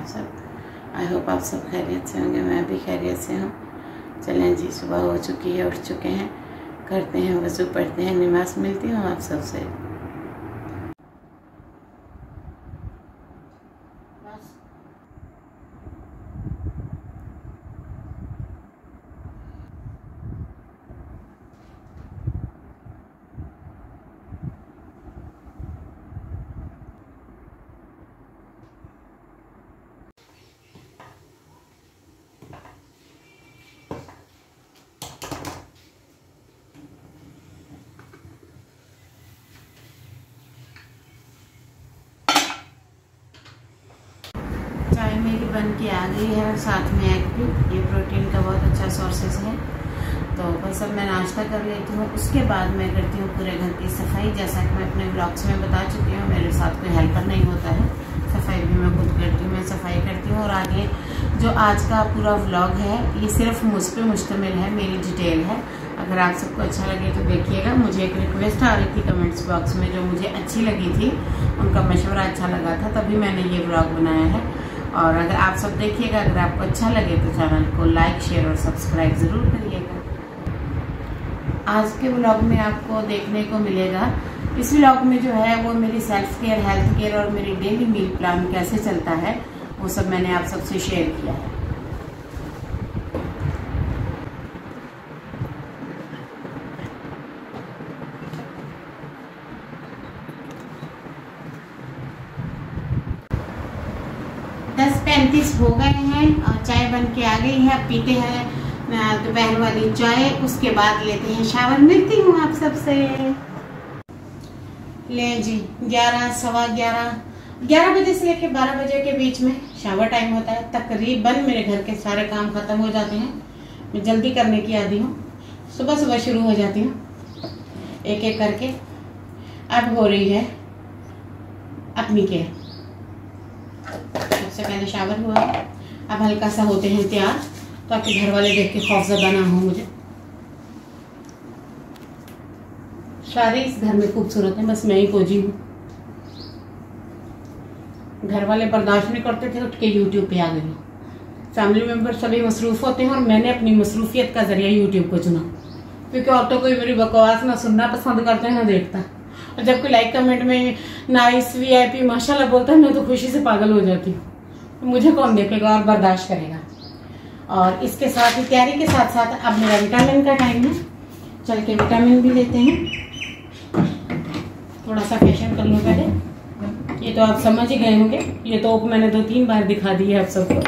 आप सब? I hope आप सब खैरियत से होंगे, मैं भी खैरियत से हूँ। चलें जी, सुबह हो चुकी है, उठ चुके हैं, करते हैं वज़ू, पढ़ते हैं नमाज़। मिलती हूँ आप सबसे। चाय मेरी बन के आ गई है और साथ में एग भी। ये प्रोटीन का बहुत अच्छा सोर्सेस है। तो बस अब मैं नाश्ता कर लेती हूँ, उसके बाद मैं करती हूँ पूरे घर की सफाई। जैसा कि मैं अपने ब्लॉग्स में बता चुकी हूँ, मेरे साथ कोई हेल्पर नहीं होता है, सफाई भी मैं खुद करती हूँ, मैं सफाई करती हूँ। और आगे जो आज का पूरा व्लॉग है ये सिर्फ मुझ पे मुश्तमिल है, मेरी डिटेल है। अगर आप सबको अच्छा लगे तो देखिएगा। मुझे एक रिक्वेस्ट आ रही थी कमेंट्स बॉक्स में, जो मुझे अच्छी लगी थी, उनका मशवरा अच्छा लगा था, तभी मैंने ये व्लॉग बनाया है। और अगर आप सब देखिएगा, अगर आपको अच्छा लगे तो चैनल को लाइक, शेयर और सब्सक्राइब ज़रूर करिएगा। आज के व्लॉग में आपको देखने को मिलेगा, इस व्लॉग में जो है वो मेरी सेल्फ केयर, हेल्थ केयर और मेरी डेली मील प्लान कैसे चलता है, वो सब मैंने आप सबसे शेयर किया है। दस 35 हो गए हैं और चाय बन के आ गई है। अब पीते हैं दोपहर वाली चाय, उसके बाद लेते हैं शावर। मिलती हूँ आप सबसे। ले जी, 11, सवा 11 बजे से लेके 12 बजे के बीच में शावर टाइम होता है। तकरीबन मेरे घर के सारे काम खत्म हो जाते हैं। मैं जल्दी करने की आदी हूँ, सुबह सुबह शुरू हो जाती हूँ एक एक करके। अब हो रही है अपनी केयर। सबसे पहले शावर हुआ, अब हल्का सा होते हैं तैयार, ताकि घर वाले देख के खौफजदा ना हो मुझे। सारे इस घर में खूबसूरत हैं, बस मैं ही कोजी हूँ। घर वाले बर्दाश्त नहीं करते थे, उठ के यूट्यूब पे आ गई। फैमिली मेंबर सभी मसरूफ होते हैं और मैंने अपनी मसरूफियत का जरिया यूट्यूब को चुना, क्योंकि और तो कोई मेरी बकवास ना सुनना पसंद करता है ना देखता। और जब कोई लाइक कमेंट में नाइस, VIP, माशाल्लाह बोलता है, मैं तो खुशी से पागल हो जाती हूँ। मुझे कौन देखेगा और बर्दाश्त करेगा। और इसके साथ ही तैयारी के साथ साथ अब मेरा विटामिन का टाइम है, चल के विटामिन भी लेते हैं। थोड़ा सा फेशियल कर लो पहले। ये तो आप समझ ही गए होंगे, ये तो मैंने 2-3 बार दिखा दी है आप सबको।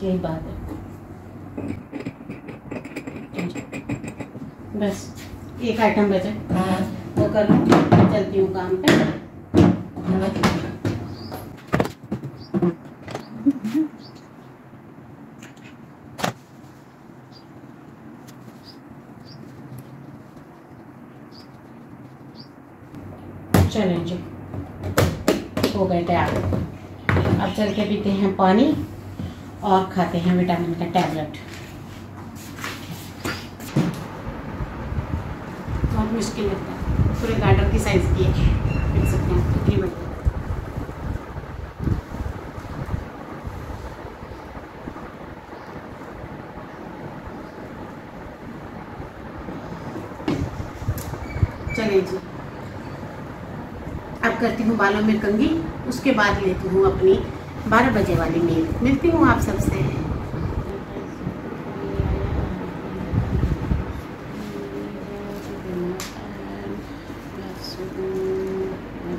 यही बात है, बस एक आइटम बचे, वो कर लो, चलती हूँ काम पे। चलें जी, हो गए तैयार। अब चल के पीते हैं पानी और खाते हैं विटामिन का टैबलेट। बहुत मुश्किल लगता है, पूरे गार्डन की साइज की है, देख सकते हैं कितनी बड़ी। चलिए जी, अब करती हूँ बालों में कंघी, उसके बाद लेती हूँ अपनी 12 बजे वाली मील। मिलती हूँ आप सबसे।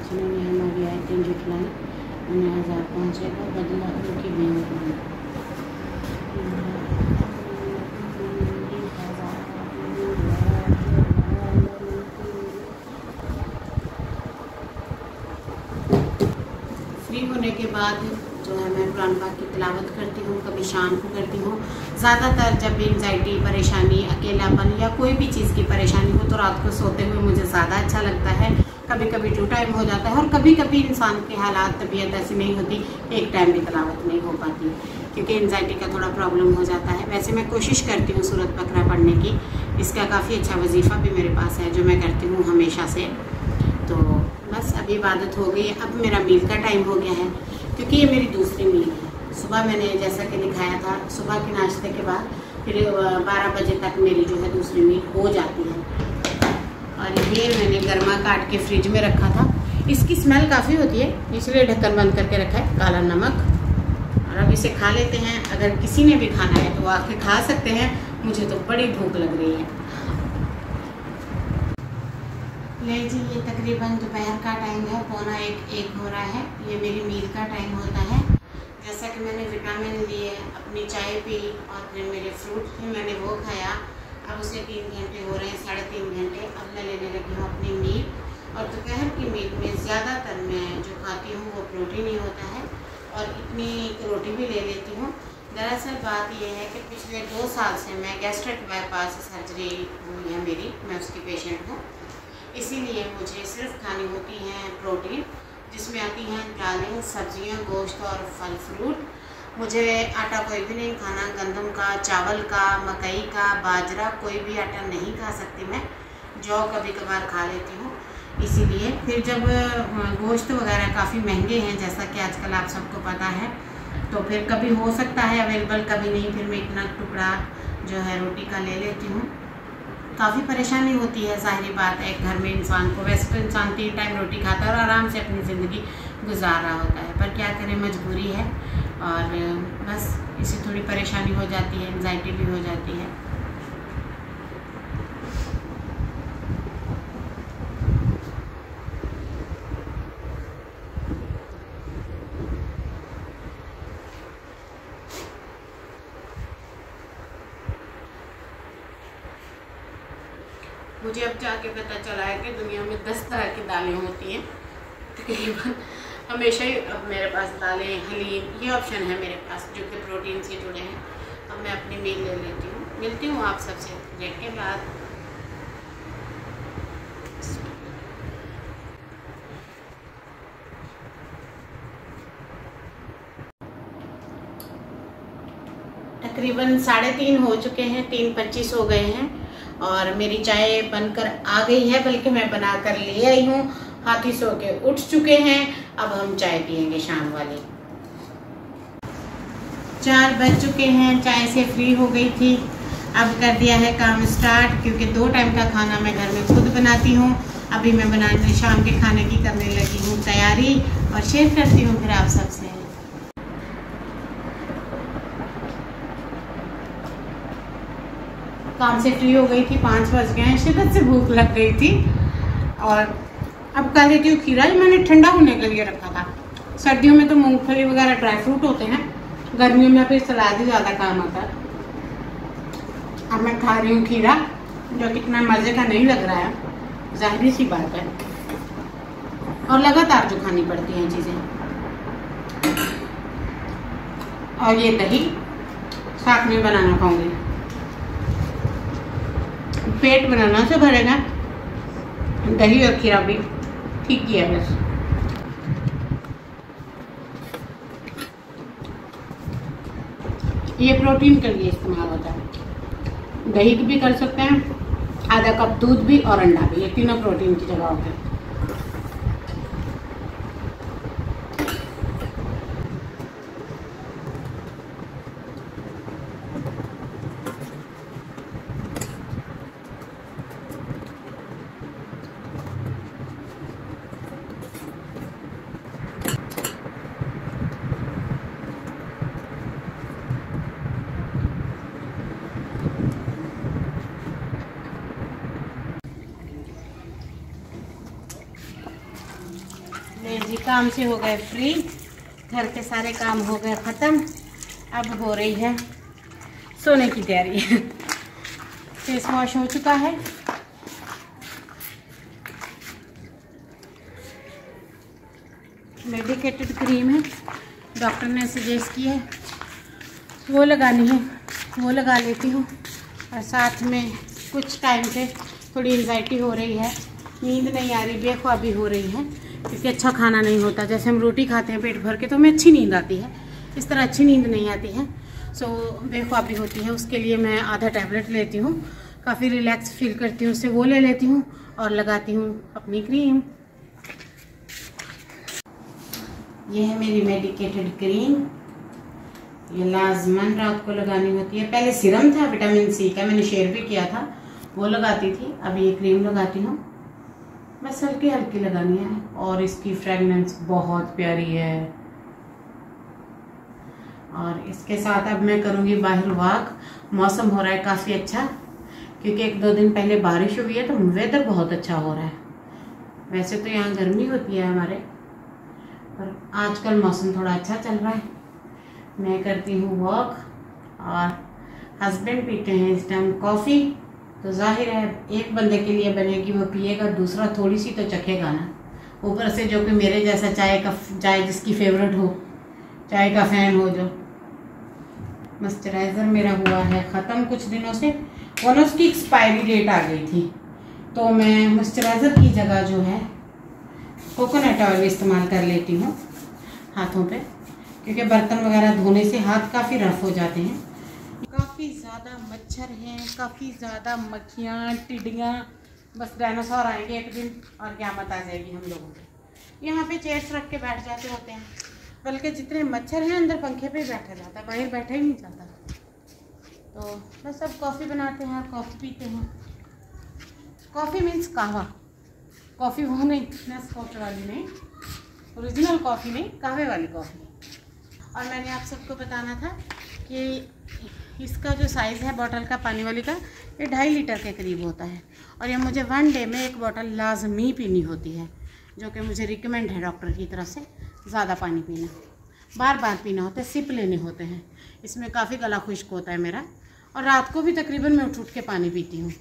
हमारी आइटम जुटलाई 19,000 पहुँचेगा, बदला उनकी बेहद। फ्री होने के बाद जो है मैं कुरान पाक की तिलावत करती हूँ, कभी शाम को करती हूँ। ज़्यादातर जब भी एंग्जाइटी, परेशानी, अकेलापन या कोई भी चीज़ की परेशानी हो तो रात को सोते हुए मुझे ज़्यादा अच्छा लगता है। कभी कभी 2 टाइम हो जाता है, और कभी कभी इंसान के हालात तबीयत ऐसी नहीं होती कि एक टाइम भी तिलावत नहीं हो पाती, क्योंकि एंजाइटी का थोड़ा प्रॉब्लम हो जाता है। वैसे मैं कोशिश करती हूँ सूरत बकरा पढ़ने की, इसका काफ़ी अच्छा वजीफ़ा भी मेरे पास है जो मैं करती हूँ हमेशा से। तो बस अभी इबादत हो गई, अब मेरा मील का टाइम हो गया है, क्योंकि ये मेरी दूसरी मील है। सुबह मैंने जैसा कि दिखाया था, सुबह के नाश्ते के बाद फिर 12 बजे तक मेरी जो है दूसरी मील हो जाती है। और ये मैंने गर्मा काट के फ्रिज में रखा था, इसकी स्मेल काफ़ी होती है इसलिए ढक्कन बंद करके रखा है, काला नमक। और अब इसे खा लेते हैं, अगर किसी ने भी खाना है तो वो आके खा सकते हैं, मुझे तो बड़ी भूख लग रही है। ले जी, ये तकरीबन दोपहर का टाइम है, 12:45 हो रहा है। ये मेरी मील का टाइम होता है। जैसा कि मैंने विटामिन लिए, अपनी चाय पी और फिर मेरे फ्रूट भी मैंने वो खाया। अब उसे 3 घंटे हो रहे हैं, 3.5 घंटे। अब मैं लेने लगी हूँ अपनी मील, और दोपहर की मील में ज़्यादातर मैं जो खाती हूँ वो प्रोटीन ही होता है, और इतनी रोटी भी ले लेती हूँ। दरअसल बात यह है कि पिछले 2 साल से मैं गैस्ट्रिक बाईपास सर्जरी हुई है मेरी, मैं उसकी पेशेंट हूँ, इसीलिए मुझे सिर्फ खानी होती हैं प्रोटीन, जिसमें आती हैं दालें, सब्जियां, गोश्त और फल फ्रूट। मुझे आटा कोई भी नहीं खाना, गंदम का, चावल का, मकई का, बाजरा, कोई भी आटा नहीं खा सकती मैं। जौ कभी कभार खा लेती हूँ। इसीलिए फिर जब गोश्त वगैरह काफ़ी महंगे हैं, जैसा कि आजकल आप सबको पता है, तो फिर कभी हो सकता है अवेलेबल, कभी नहीं। फिर मैं इतना टुकड़ा जो है रोटी का ले लेती हूँ। काफ़ी परेशानी होती है, ज़ाहिरी बात है, एक घर में इंसान को। वैसे तो इंसान 3 टाइम रोटी खाता है और आराम से अपनी ज़िंदगी गुजार रहा होता है, पर क्या करें, मजबूरी है। और बस इससे थोड़ी परेशानी हो जाती है, एंजाइटी भी हो जाती है। मुझे अब जाके पता चला है कि दुनिया में 10 तरह की दालें होती हैं तकरीबन। हमेशा ही अब मेरे पास दालें, हलीम, ये ऑप्शन है मेरे पास जो कि प्रोटीन से जुड़े हैं। अब मैं अपनी मील ले लेती हूँ। मिलती हूँ आप सबसे ब्रेक के बाद। तकरीबन 3:30 हो चुके हैं, 3:25 हो गए हैं, और मेरी चाय बनकर आ गई है, बल्कि मैं बना कर ले आई हूँ। हाथी सो के उठ चुके हैं, अब हम चाय पियेंगे शाम वाली। 4 बज चुके हैं, चाय से फ्री हो गई थी। अब कर दिया है काम स्टार्ट, क्योंकि 2 टाइम का खाना मैं घर में खुद बनाती हूँ। अभी मैं बनाने शाम के खाने की करने लगी हूँ तैयारी, और शेयर करती हूँ फिर आप सबसे। काम से फ्री हो गई थी, 5 बज गए हैं, शिद्दत से भूख लग गई थी। और अब खा लेती हूँ खीरा, जो मैंने ठंडा होने के लिए रखा था। सर्दियों में तो मूंगफली वगैरह ड्राई फ्रूट होते हैं, गर्मियों में फिर सलाद ही ज़्यादा काम आता है। अब मैं खा रही हूँ खीरा, जो कितना मज़े का नहीं लग रहा है, ज़ाहिरी सी बात है, और लगातार जो खानी पड़ती हैं चीज़ें। और ये दही साथ में बनाना खाऊंगी, पेट बनाना से भरेगा, दही और खीरा भी ठीक किया बस। ये प्रोटीन के लिए इस्तेमाल होता है। दही भी कर सकते हैं, आधा कप दूध भी और अंडा भी, ये तीनों प्रोटीन की जगह होते हैं। जी काम से हो गए फ्री, घर के सारे काम हो गए ख़त्म। अब हो रही है सोने की तैयारी। फेस वॉश हो चुका है, मेडिकेटेड क्रीम है, डॉक्टर ने सजेस्ट की है वो लगानी है, वो लगा लेती हूँ। और साथ में कुछ टाइम से थोड़ी एंजाइटी हो रही है, नींद नहीं आ रही, बेख्वाबी हो रही है, क्योंकि अच्छा खाना नहीं होता। जैसे हम रोटी खाते हैं पेट भर के तो हमें अच्छी नींद आती है, इस तरह अच्छी नींद नहीं आती है। सो बेख्वाबी होती है, उसके लिए मैं आधा टैबलेट लेती हूँ, काफ़ी रिलैक्स फील करती हूँ उससे, वो ले लेती हूँ और लगाती हूँ अपनी क्रीम। ये है मेरी मेडिकेटेड क्रीम, ये लाजमन रात को लगानी होती है। पहले सीरम था विटामिन सी का, मैंने शेयर भी किया था, वो लगाती थी। अब ये क्रीम लगाती हूँ, बस हल्की हल्की लगानी है। और इसकी फ्रेगनेंस बहुत प्यारी है। और इसके साथ अब मैं करूँगी बाहर वॉक। मौसम हो रहा है काफ़ी अच्छा, क्योंकि 1-2 दिन पहले बारिश हुई है तो वेदर बहुत अच्छा हो रहा है। वैसे तो यहाँ गर्मी होती है हमारे, पर आजकल मौसम थोड़ा अच्छा चल रहा है। मैं करती हूँ वॉक और हस्बैंड पीते हैं इस टाइम कॉफ़ी। तो जाहिर है एक बंदे के लिए बनेगी, वो पिएगा, दूसरा थोड़ी सी तो चखेगा ना। ऊपर से जो कि मेरे जैसा चाय जिसकी फेवरेट हो, चाय का फैन हो। जो मॉइस्चराइज़र मेरा हुआ है ख़त्म कुछ दिनों से, और उसकी एक्सपायरी डेट आ गई थी, तो मैं मॉइस्चराइज़र की जगह जो है कोकोनट ऑयल इस्तेमाल कर लेती हूँ हाथों पे, क्योंकि बर्तन वगैरह धोने से हाथ काफ़ी रफ हो जाते हैं। काफ़ी ज़्यादा मच्छर हैं, काफ़ी ज़्यादा मक्खियाँ, टिड्डियाँ। बस डायनासोर आएंगे एक दिन और क़यामत आ जाएगी हम लोगों की। यहाँ पे चेयर्स रख के बैठ जाते होते हैं, बल्कि जितने मच्छर हैं अंदर पंखे पे बैठा जाता है, बाहर बैठा ही नहीं जाता। तो बस अब कॉफ़ी बनाते हैं और कॉफ़ी पीते हैं। कॉफ़ी मीन्स कहवा, कॉफ़ी वो नहीं नेस्कैफे वाली नहीं, ओरिजिनल कॉफ़ी नहीं, कहवे वाली कॉफ़ी। और मैंने आप सबको बताना था कि इसका जो साइज़ है बॉटल का पानी वाली का, ये 2.5 लीटर के करीब होता है। और ये मुझे 1 डे में 1 बॉटल लाजमी पीनी होती है, जो कि मुझे रिकमेंड है डॉक्टर की तरफ से। ज़्यादा पानी पीना, बार बार पीना होता है, सिप लेने होते हैं। इसमें काफ़ी गला खुश्क होता है मेरा। और रात को भी तकरीबन मैं उठ के पानी पीती हूँ।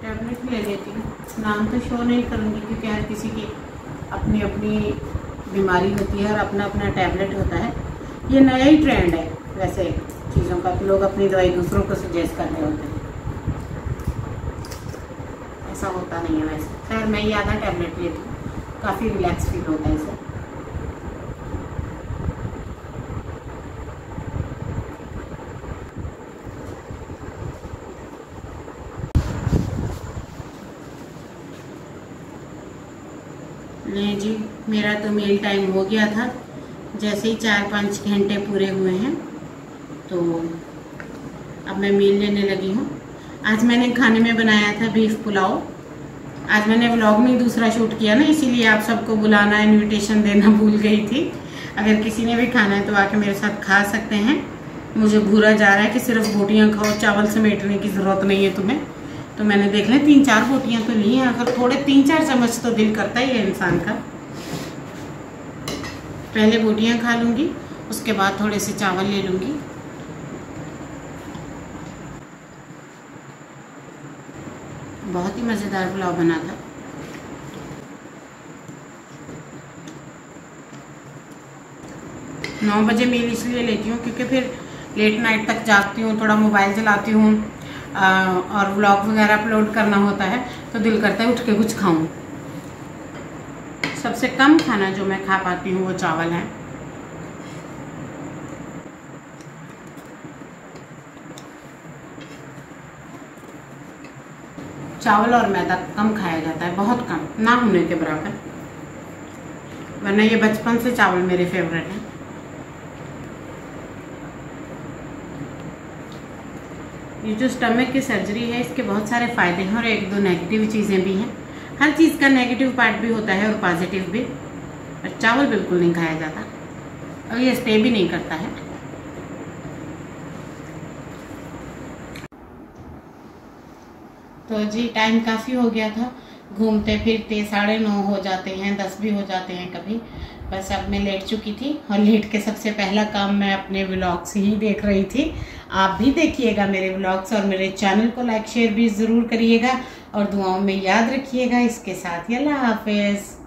टैबलेट भी ले लेती हूँ, नाम तो शो नहीं करूँगी, क्योंकि हर किसी की अपनी अपनी बीमारी होती है और अपना अपना टैबलेट होता है। ये नया ही ट्रेंड है वैसे चीज़ों का, लोग अपनी दवाई दूसरों को सजेस्ट कर रहे होते हैं। ऐसा होता नहीं है वैसे। खैर मैं ये आधा टैबलेट लेती हूँ, काफ़ी रिलैक्स फील होता है इसे। नहीं जी, मेरा तो मील टाइम हो गया था। जैसे ही 4-5 घंटे पूरे हुए हैं तो अब मैं मील लेने लगी हूँ। आज मैंने खाने में बनाया था बीफ पुलाव। आज मैंने व्लॉग में दूसरा शूट किया ना, इसीलिए आप सबको बुलाना, इनविटेशन देना भूल गई थी। अगर किसी ने भी खाना है तो आके मेरे साथ खा सकते हैं। मुझे घूरा जा रहा है कि सिर्फ बोटियाँ खाओ, चावल समेटने की ज़रूरत नहीं है तुम्हें। तो मैंने देख लें 3-4 बोटियाँ तो ली हैं। अगर थोड़े 3-4 चम्मच तो दिल करता ही है इंसान का। पहले बोटियाँ खा लूँगी, उसके बाद थोड़े से चावल ले लूँगी। बहुत ही मज़ेदार पुलाव बना था। नौ बजे मील इसलिए लेती हूँ क्योंकि फिर लेट नाइट तक जागती हूँ, थोड़ा मोबाइल चलाती हूँ और व्लॉग वगैरह अपलोड करना होता है, तो दिल करता है उठ के कुछ खाऊं। सबसे कम खाना जो मैं खा पाती हूँ वो चावल है। चावल और मैदा कम खाया जाता है, बहुत कम, ना होने के बराबर। वरना ये बचपन से चावल मेरे फेवरेट हैं। ये जो स्टमक की सर्जरी है इसके बहुत सारे फ़ायदे हैं और 1-2 नेगेटिव चीज़ें भी हैं। हर चीज़ का नेगेटिव पार्ट भी होता है और पॉजिटिव भी। और चावल बिल्कुल नहीं खाया जाता और ये स्टे भी नहीं करता है। तो जी टाइम काफ़ी हो गया था, घूमते फिरते 9:30 हो जाते हैं, 10 भी हो जाते हैं कभी। बस अब मैं लेट चुकी थी और लेट के सबसे पहला काम मैं अपने व्लॉग्स ही देख रही थी। आप भी देखिएगा मेरे व्लॉग्स और मेरे चैनल को लाइक शेयर भी ज़रूर करिएगा और दुआओं में याद रखिएगा। इसके साथ ही अल्लाह हाफिज़।